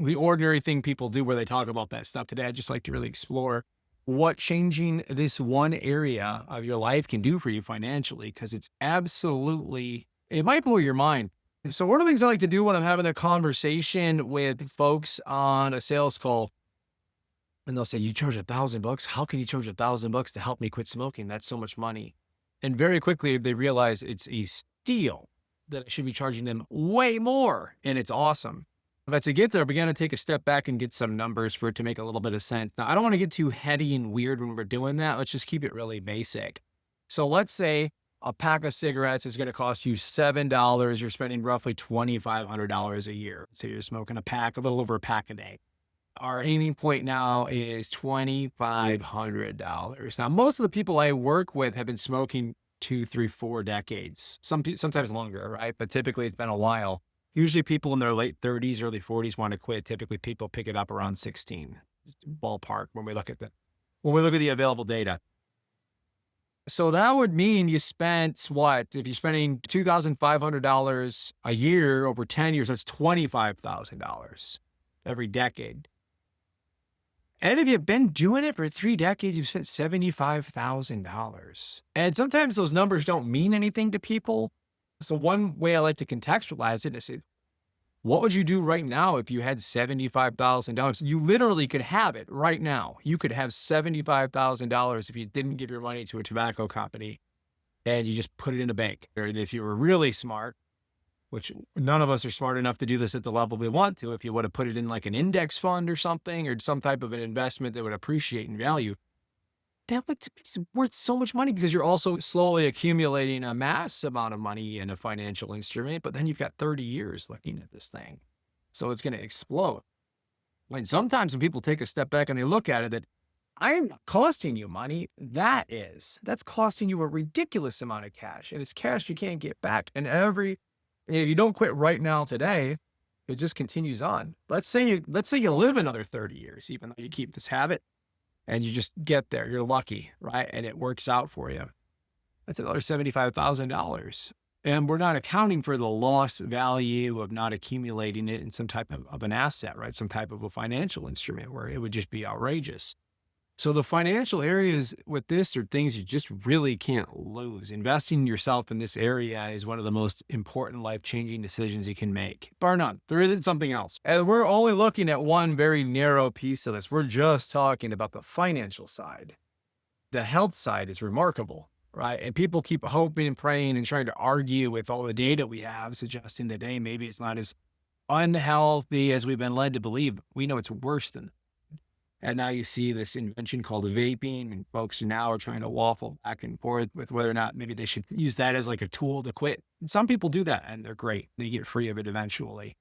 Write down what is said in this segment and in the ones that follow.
the ordinary thing people do where they talk about that stuff today. I'd just like to really explore what changing this one area of your life can do for you financially, because it's absolutely, it might blow your mind. So one of the things I like to do when I'm having a conversation with folks on a sales call, and they'll say, "You charge $1,000? How can you charge $1,000 to help me quit smoking? That's so much money." And very quickly they realize it's a steal, that I should be charging them way more. And it's awesome. But to get there, we got to take a step back and get some numbers for it to make a little bit of sense. Now, I don't want to get too heady and weird when we're doing that. Let's just keep it really basic. So let's say a pack of cigarettes is going to cost you $7. You're spending roughly $2,500 a year. So you're smoking a pack, a little over a pack a day. Our aiming point now is $2,500. Now, most of the people I work with have been smoking 2, 3, 4 decades, sometimes longer, right? But typically it's been a while. Usually people in their late 30s, early 40s want to quit. Typically people pick it up around 16, ballpark, when we look at the available data. So that would mean you spent what? If you're spending $2,500 a year over 10 years, that's $25,000 every decade. And if you've been doing it for 3 decades, you've spent $75,000. And sometimes those numbers don't mean anything to people. So one way I like to contextualize it is say, what would you do right now if you had $75,000? You literally could have it right now. You could have $75,000 if you didn't give your money to a tobacco company and you just put it in a bank. Or if you were really smart, which none of us are smart enough to do this at the level we want to, if you would have put it in like an index fund or something, or some type of an investment that would appreciate in value, that would be worth so much money, because you're also slowly accumulating a mass amount of money in a financial instrument, but then you've got 30 years looking at this thing. So it's going to explode. And sometimes when people take a step back and they look at it, that I'm not costing you money, that's costing you a ridiculous amount of cash, and it's cash you can't get back. And if you don't quit right now today, it just continues on. Let's say you live another 30 years, even though you keep this habit, and you just get there. You're lucky, right? And it works out for you. That's another $75,000. And we're not accounting for the lost value of not accumulating it in some type of an asset, right? Some type of a financial instrument where it would just be outrageous. So the financial areas with this are things you just really can't lose. Investing in yourself in this area is one of the most important life-changing decisions you can make, bar none. There isn't something else. And we're only looking at one very narrow piece of this. We're just talking about the financial side. The health side is remarkable, right? And people keep hoping and praying and trying to argue with all the data we have, suggesting that, hey, maybe it's not as unhealthy as we've been led to believe. We know it's worse than that. And now you see this invention called vaping, and folks now are trying to waffle back and forth with whether or not maybe they should use that as like a tool to quit. And some people do that and they're great. They get free of it eventually.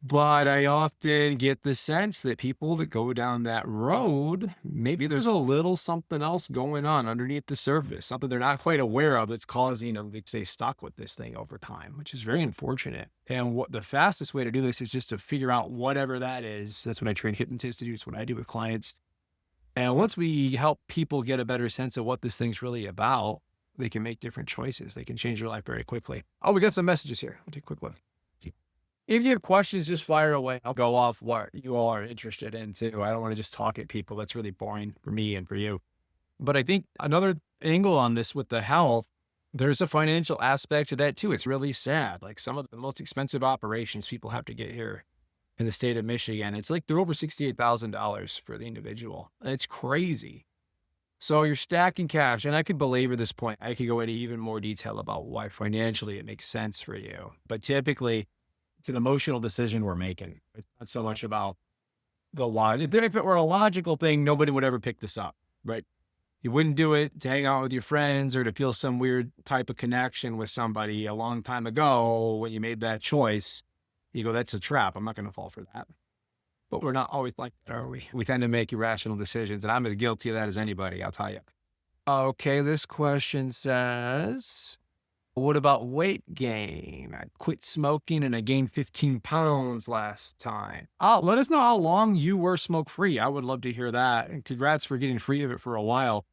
But I often get the sense that people that go down that road, maybe there's a little something else going on underneath the surface, something they're not quite aware of that's causing them to stay stuck with this thing over time, which is very unfortunate. And what the fastest way to do this is just to figure out whatever that is. That's what I train hypnotists to do. It's what I do with clients. And once we help people get a better sense of what this thing's really about, they can make different choices. They can change their life very quickly. Oh, we got some messages here. I'll take a quick look. If you have questions, just fire away. I'll go off what you all are interested in too. I don't want to just talk at people. That's really boring for me and for you. But I think another angle on this with the health, there's a financial aspect to that too. It's really sad. Like some of the most expensive operations people have to get here in the state of Michigan, it's like they're over $68,000 for the individual. It's crazy. So you're stacking cash, and I could belabor this point. I could go into even more detail about why financially it makes sense for you. But typically, it's an emotional decision we're making. It's not so much about the logic. If it were a logical thing, nobody would ever pick this up, right? You wouldn't do it to hang out with your friends or to feel some weird type of connection with somebody a long time ago when you made that choice. You go, that's a trap. I'm not going to fall for that. But we're not always like that, are we? We tend to make irrational decisions, and I'm as guilty of that as anybody, I'll tell you. Okay, this question says, what about weight gain? I quit smoking and I gained 15 pounds last time. Let us know how long you were smoke free. I would love to hear that. And congrats for getting free of it for a while.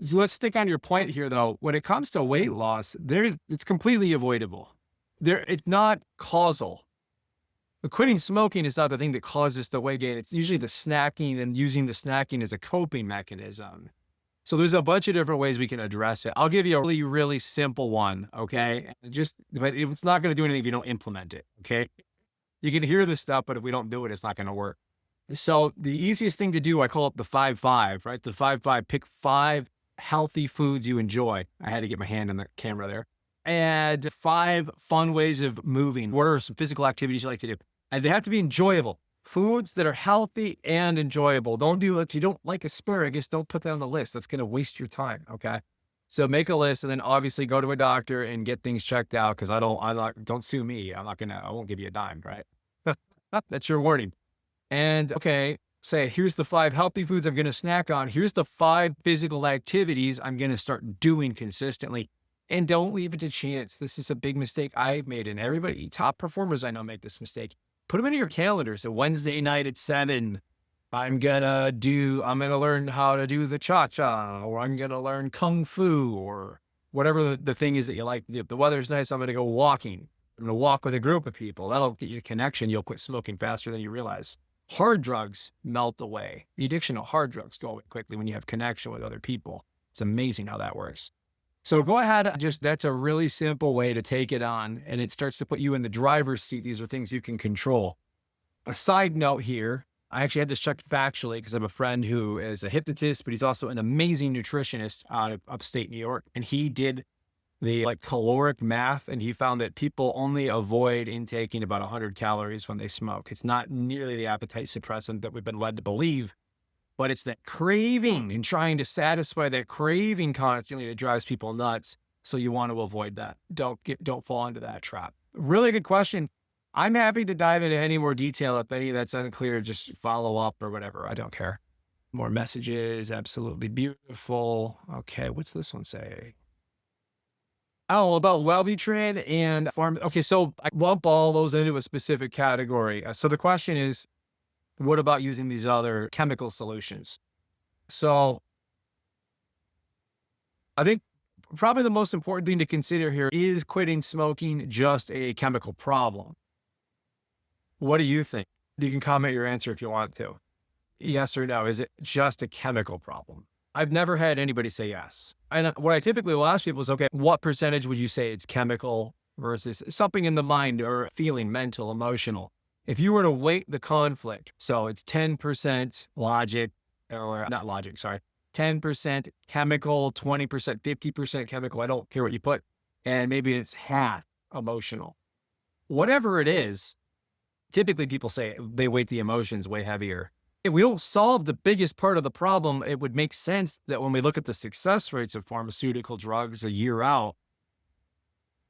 So let's stick on your point here, though. When it comes to weight loss, it's completely avoidable. It's not causal. But quitting smoking is not the thing that causes the weight gain. It's usually the snacking and using the snacking as a coping mechanism. So there's a bunch of different ways we can address it. I'll give you a really, really simple one, okay? But it's not going to do anything if you don't implement it, okay? You can hear this stuff, but if we don't do it, it's not going to work. So the easiest thing to do, I call it the 5-5, right? The 5-5, pick 5 healthy foods you enjoy. I had to get my hand on the camera there. And 5 fun ways of moving. What are some physical activities you like to do? And they have to be enjoyable. Foods that are healthy and enjoyable. Don't do, if you don't like asparagus, don't put that on the list. That's going to waste your time. Okay. So make a list and then obviously go to a doctor and get things checked out. Cause don't sue me. I won't give you a dime. Right. That's your warning. And okay, say, here's the 5 healthy foods I'm going to snack on. Here's the 5 physical activities I'm going to start doing consistently. And don't leave it to chance. This is a big mistake I've made. And everybody, top performers I know make this mistake. Put them into your calendar. So Wednesday night at 7, I'm going to learn how to do the cha-cha, or I'm going to learn kung fu, or whatever the thing is that you like. If the weather's nice, I'm going to go walking. I'm going to walk with a group of people. That'll get you a connection. You'll quit smoking faster than you realize. Hard drugs melt away. The addiction of hard drugs go away quickly when you have connection with other people. It's amazing how that works. So go ahead, that's a really simple way to take it on, and it starts to put you in the driver's seat. These are things you can control. A side note here, I actually had this checked factually because I have a friend who is a hypnotist, but he's also an amazing nutritionist out of upstate New York. And he did the caloric math, and he found that people only avoid intaking about 100 calories when they smoke. It's not nearly the appetite suppressant that we've been led to believe. But it's that craving and trying to satisfy that craving constantly that drives people nuts. So you want to avoid that. Don't fall into that trap. Really good question. I'm happy to dive into any more detail. If any that's unclear, just follow up or whatever. I don't care. More messages. Absolutely beautiful. Okay. What's this one say? Oh, about wellbutrin and farm. Okay. So I lump all those into a specific category. So the question is, what about using these other chemical solutions? So I think probably the most important thing to consider here is quitting smoking just a chemical problem? What do you think? You can comment your answer if you want to. Yes or no. Is it just a chemical problem? I've never had anybody say yes. And what I typically will ask people is, okay, what percentage would you say it's chemical versus something in the mind or feeling, mental, emotional? If you were to weight the conflict, so it's 10% logic, or not logic, sorry, 10% chemical, 20%, 50% chemical, I don't care what you put, and maybe it's half emotional. Whatever it is, typically people say they weight the emotions way heavier. If we don't solve the biggest part of the problem, it would make sense that when we look at the success rates of pharmaceutical drugs a year out,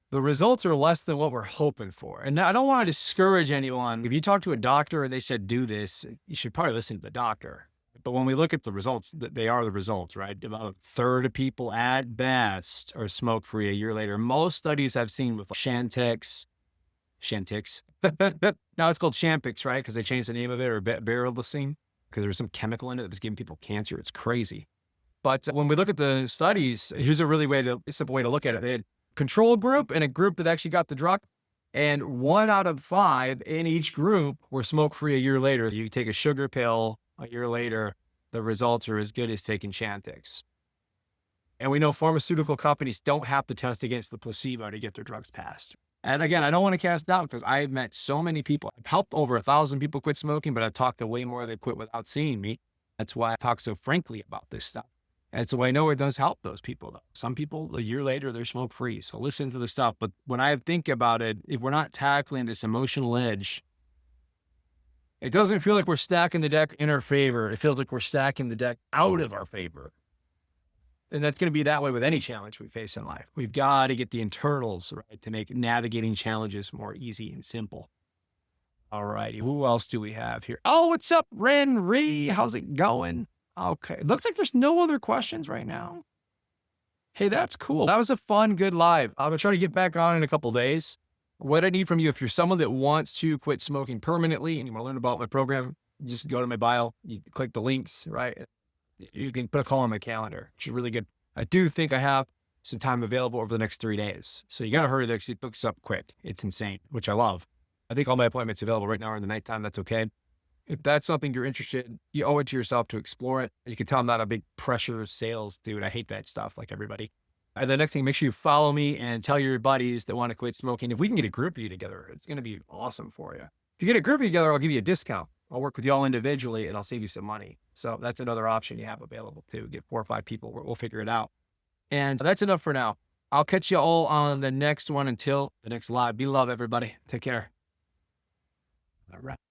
the results are less than what we're hoping for. And I don't want to discourage anyone. If you talk to a doctor and they said, do this, you should probably listen to the doctor. But when we look at the results, they are the results, right? About a third of people at best are smoke-free a year later. Most studies I've seen with chantix, now it's called champix, right? Because they changed the name of it, or beryllacine, because there was some chemical in it that was giving people cancer. It's crazy. But when we look at the studies, here's a simple way to look at it. They had control group and a group that actually got the drug, and 1 out of 5 in each group were smoke-free a year later. You take a sugar pill a year later, the results are as good as taking chantix. And we know pharmaceutical companies don't have to test against the placebo to get their drugs passed. And again, I don't want to cast doubt because I've met so many people. I've helped over 1,000 people quit smoking, but I've talked to way more that quit without seeing me. That's why I talk so frankly about this stuff. And so I know it does help those people, though. Some people, a year later, they're smoke-free. So listen to the stuff. But when I think about it, if we're not tackling this emotional edge, it doesn't feel like we're stacking the deck in our favor. It feels like we're stacking the deck out of our favor. And that's going to be that way with any challenge we face in life. We've got to get the internals right to make navigating challenges more easy and simple. All righty. Who else do we have here? Oh, what's up, Ren Ree? How's it going? Okay. Looks like there's no other questions right now. Hey, that's cool. That was a fun, good live. I'm going to try to get back on in a couple days. What I need from you, if you're someone that wants to quit smoking permanently and you want to learn about my program, just go to my bio. You click the links, right? You can put a call on my calendar, which is really good. I do think I have some time available over the next 3 days. So you got to hurry there because it books up quick. It's insane, which I love. I think all my appointments available right now are in the nighttime. That's okay. If that's something you're interested in, you owe it to yourself to explore it. You can tell I'm not a big pressure sales dude. I hate that stuff like everybody. And the next thing, make sure you follow me and tell your buddies that want to quit smoking. If we can get a group of you together, it's going to be awesome for you. If you get a group of you together, I'll give you a discount. I'll work with you all individually and I'll save you some money. So that's another option you have available too. Get 4 or 5 people. We'll figure it out. And that's enough for now. I'll catch you all on the next one. Until the next live. Be love, everybody. Take care. All right.